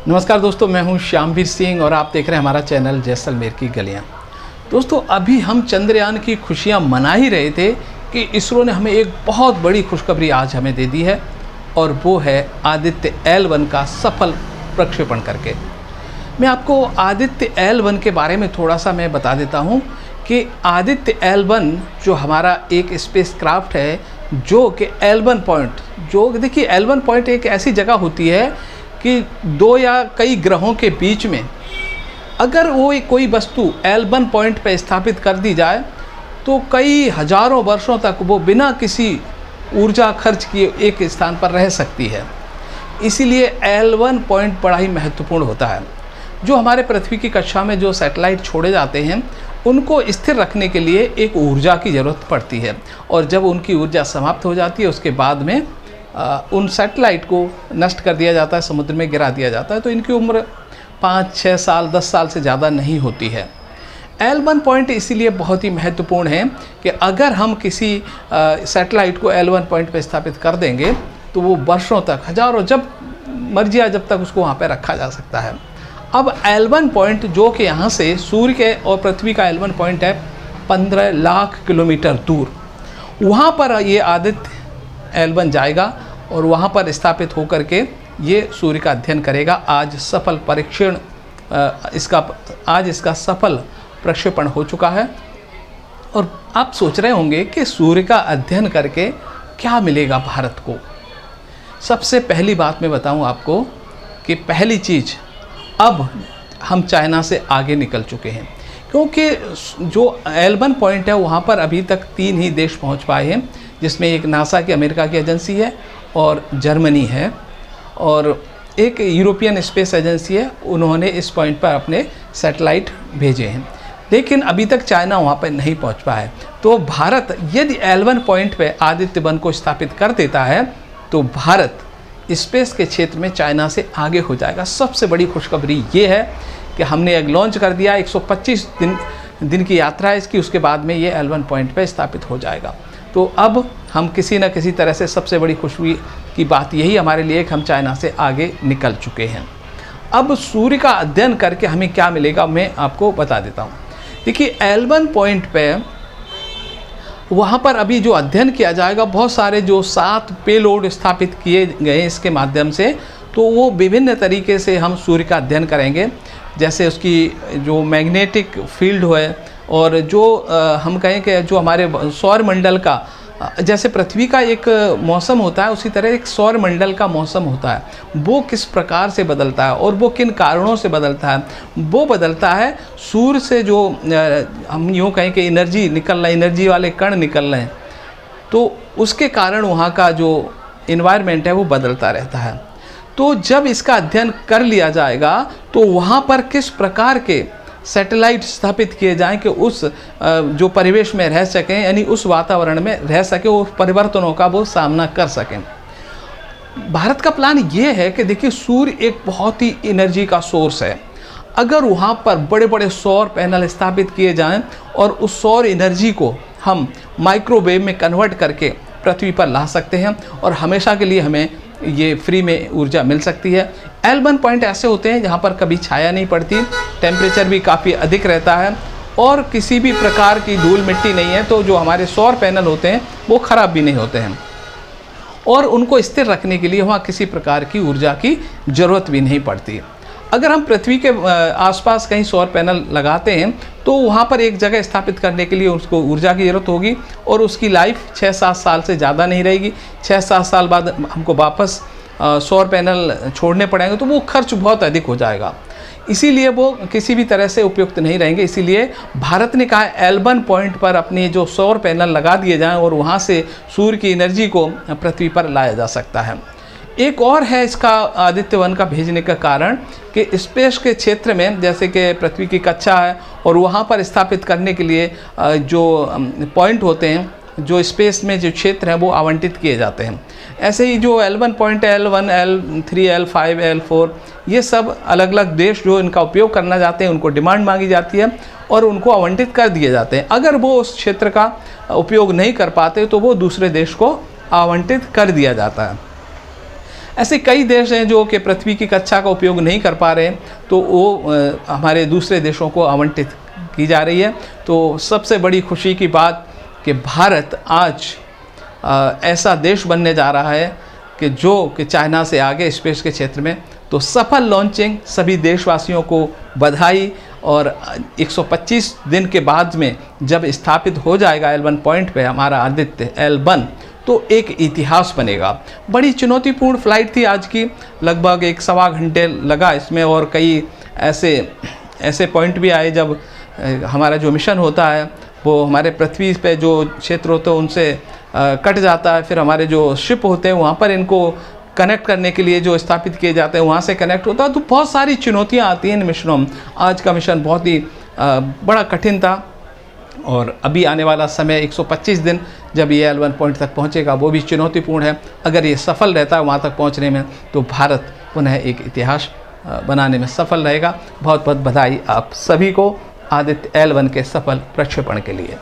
नमस्कार दोस्तों, मैं हूं श्यामवीर सिंह और आप देख रहे हैं हमारा चैनल जैसलमेर की गलियां। दोस्तों, अभी हम चंद्रयान की खुशियां मना ही रहे थे कि इसरो ने हमें एक बहुत बड़ी खुशखबरी आज हमें दे दी है और वो है आदित्य L1 का सफल प्रक्षेपण करके। मैं आपको आदित्य L1 के बारे में थोड़ा सा मैं बता देता हूं कि आदित्य L1 जो हमारा एक स्पेसक्राफ्ट है, जो कि L1 पॉइंट, जो देखिए L1 पॉइंट एक ऐसी जगह होती है कि दो या कई ग्रहों के बीच में अगर वो कोई वस्तु L1 पॉइंट पर स्थापित कर दी जाए तो कई हजारों वर्षों तक वो बिना किसी ऊर्जा खर्च किए एक स्थान पर रह सकती है। इसीलिए L1 पॉइंट बड़ा ही महत्वपूर्ण होता है। जो हमारे पृथ्वी की कक्षा में जो सैटेलाइट छोड़े जाते हैं उनको स्थिर रखने के लिए एक ऊर्जा की ज़रूरत पड़ती है और जब उनकी ऊर्जा समाप्त हो जाती है उसके बाद में उन सैटेलाइट को नष्ट कर दिया जाता है, समुद्र में गिरा दिया जाता है। तो इनकी उम्र 5-6 साल 10 साल से ज़्यादा नहीं होती है। L1 पॉइंट इसीलिए बहुत ही महत्वपूर्ण है कि अगर हम किसी सैटेलाइट को L1 पॉइंट पर स्थापित कर देंगे तो वो वर्षों तक, हजारों, जब मर्जी आए जब तक उसको वहाँ पर रखा जा सकता है। अब L1 पॉइंट जो कि यहाँ से सूर्य के और पृथ्वी का L1 पॉइंट है 15 लाख किलोमीटर दूर, वहाँ पर ये आदित्य L1 जाएगा और वहाँ पर स्थापित होकर के ये सूर्य का अध्ययन करेगा। आज सफल परीक्षण इसका सफल प्रक्षेपण हो चुका है। और आप सोच रहे होंगे कि सूर्य का अध्ययन करके क्या मिलेगा भारत को। सबसे पहली बात मैं बताऊं आपको कि पहली चीज़, अब हम चाइना से आगे निकल चुके हैं, क्योंकि जो L1 पॉइंट है वहाँ पर अभी तक 3 ही देश पहुँच पाए हैं, जिसमें एक नासा की अमेरिका की एजेंसी है और जर्मनी है और एक यूरोपियन स्पेस एजेंसी है। उन्होंने इस पॉइंट पर अपने सैटेलाइट भेजे हैं, लेकिन अभी तक चाइना वहाँ पर नहीं पहुँच पाया है। तो भारत यदि L1 पॉइंट पर आदित्य 1 को स्थापित कर देता है तो भारत स्पेस के क्षेत्र में चाइना से आगे हो जाएगा। सबसे बड़ी खुशखबरी ये है कि हमने एक लॉन्च कर दिया, 125 दिन की यात्रा है इसकी, उसके बाद में ये L1 पॉइंट पर स्थापित हो जाएगा। तो अब हम किसी न किसी तरह से, सबसे बड़ी खुशी की बात यही हमारे लिए कि हम चाइना से आगे निकल चुके हैं। अब सूर्य का अध्ययन करके हमें क्या मिलेगा मैं आपको बता देता हूँ। देखिए L1 पॉइंट पे वहाँ पर अभी जो अध्ययन किया जाएगा, बहुत सारे जो 7 पेलोड स्थापित किए गए इसके माध्यम से, तो वो विभिन्न तरीके से हम सूर्य का अध्ययन करेंगे। जैसे उसकी जो मैग्नेटिक फील्ड है और जो हम कहें कि जो हमारे सौर मंडल का, जैसे पृथ्वी का एक मौसम होता है उसी तरह एक सौर मंडल का मौसम होता है, वो किस प्रकार से बदलता है और वो किन कारणों से बदलता है। वो बदलता है सूर्य से जो हम यूँ कहें कि एनर्जी निकल रहा है, एनर्जी वाले कण निकल रहे हैं, तो उसके कारण वहाँ का जो इन्वायरमेंट है वो बदलता रहता है। तो जब इसका अध्ययन कर लिया जाएगा तो वहाँ पर किस प्रकार के सैटेलाइट स्थापित किए जाएं कि उस जो परिवेश में रह सकें, यानी उस वातावरण में रह सकें, वो परिवर्तनों का वो सामना कर सकें। भारत का प्लान ये है कि देखिए सूर्य एक बहुत ही एनर्जी का सोर्स है। अगर वहाँ पर बड़े बड़े सौर पैनल स्थापित किए जाएं और उस सौर एनर्जी को हम माइक्रोवेव में कन्वर्ट करके पृथ्वी पर ला सकते हैं और हमेशा के लिए हमें ये फ्री में ऊर्जा मिल सकती है। L1 पॉइंट ऐसे होते हैं जहाँ पर कभी छाया नहीं पड़ती, टेम्परेचर भी काफ़ी अधिक रहता है और किसी भी प्रकार की धूल मिट्टी नहीं है, तो जो हमारे सौर पैनल होते हैं वो ख़राब भी नहीं होते हैं और उनको स्थिर रखने के लिए वहाँ किसी प्रकार की ऊर्जा की ज़रूरत भी नहीं पड़ती। अगर हम पृथ्वी के आसपास कहीं सौर पैनल लगाते हैं तो वहाँ पर एक जगह स्थापित करने के लिए उसको ऊर्जा की ज़रूरत होगी और उसकी लाइफ 6-7 साल से ज़्यादा नहीं रहेगी। 6-7 साल बाद हमको वापस सौर पैनल छोड़ने पड़ेंगे तो वो खर्च बहुत अधिक हो जाएगा, इसीलिए वो किसी भी तरह से उपयुक्त नहीं रहेंगे। इसीलिए भारत ने कहा L1 पॉइंट पर अपने जो सौर पैनल लगा दिए जाएँ और वहाँ से सूर्य की एनर्जी को पृथ्वी पर लाया जा सकता है। एक और है इसका आदित्य 1 का भेजने का कारण कि स्पेस के क्षेत्र में, जैसे कि पृथ्वी की कक्षा है और वहाँ पर स्थापित करने के लिए जो पॉइंट होते हैं, जो स्पेस में जो क्षेत्र हैं वो आवंटित किए जाते हैं। ऐसे ही जो L1 पॉइंट है, L1, L3, L5, L4, ये सब अलग अलग देश जो इनका उपयोग करना चाहते हैं उनको डिमांड मांगी जाती है और उनको आवंटित कर दिए जाते हैं। अगर वो उस क्षेत्र का उपयोग नहीं कर पाते तो वो दूसरे देश को आवंटित कर दिया जाता है। ऐसे कई देश हैं जो कि पृथ्वी की कक्षा का उपयोग नहीं कर पा रहे हैं, तो वो हमारे दूसरे देशों को आवंटित की जा रही है। तो सबसे बड़ी खुशी की बात कि भारत आज ऐसा देश बनने जा रहा है कि चाइना से आगे स्पेस के क्षेत्र में। तो सफल लॉन्चिंग, सभी देशवासियों को बधाई। और 125 दिन के बाद में जब स्थापित हो जाएगा L1 पॉइंट पे हमारा आदित्य L1, तो एक इतिहास बनेगा। बड़ी चुनौतीपूर्ण फ्लाइट थी आज की, लगभग 1 सवा घंटे लगा इसमें, और कई ऐसे पॉइंट भी आए जब हमारा जो मिशन होता है वो हमारे पृथ्वी पे जो क्षेत्र होते हैं उनसे कट जाता है, फिर हमारे जो शिप होते हैं वहाँ पर इनको कनेक्ट करने के लिए जो स्थापित किए जाते हैं वहाँ से कनेक्ट होता है। तो बहुत सारी चुनौतियाँ आती हैं इन मिशनों में। आज का मिशन बहुत ही बड़ा कठिन था, और अभी आने वाला समय 125 दिन जब ये L1 पॉइंट तक पहुँचेगा वो भी चुनौतीपूर्ण है। अगर ये सफल रहता है वहाँ तक पहुँचने में, तो भारत पुनः एक इतिहास बनाने में सफल रहेगा। बहुत बहुत बधाई आप सभी को आदित्य L1 के सफल प्रक्षेपण के लिए।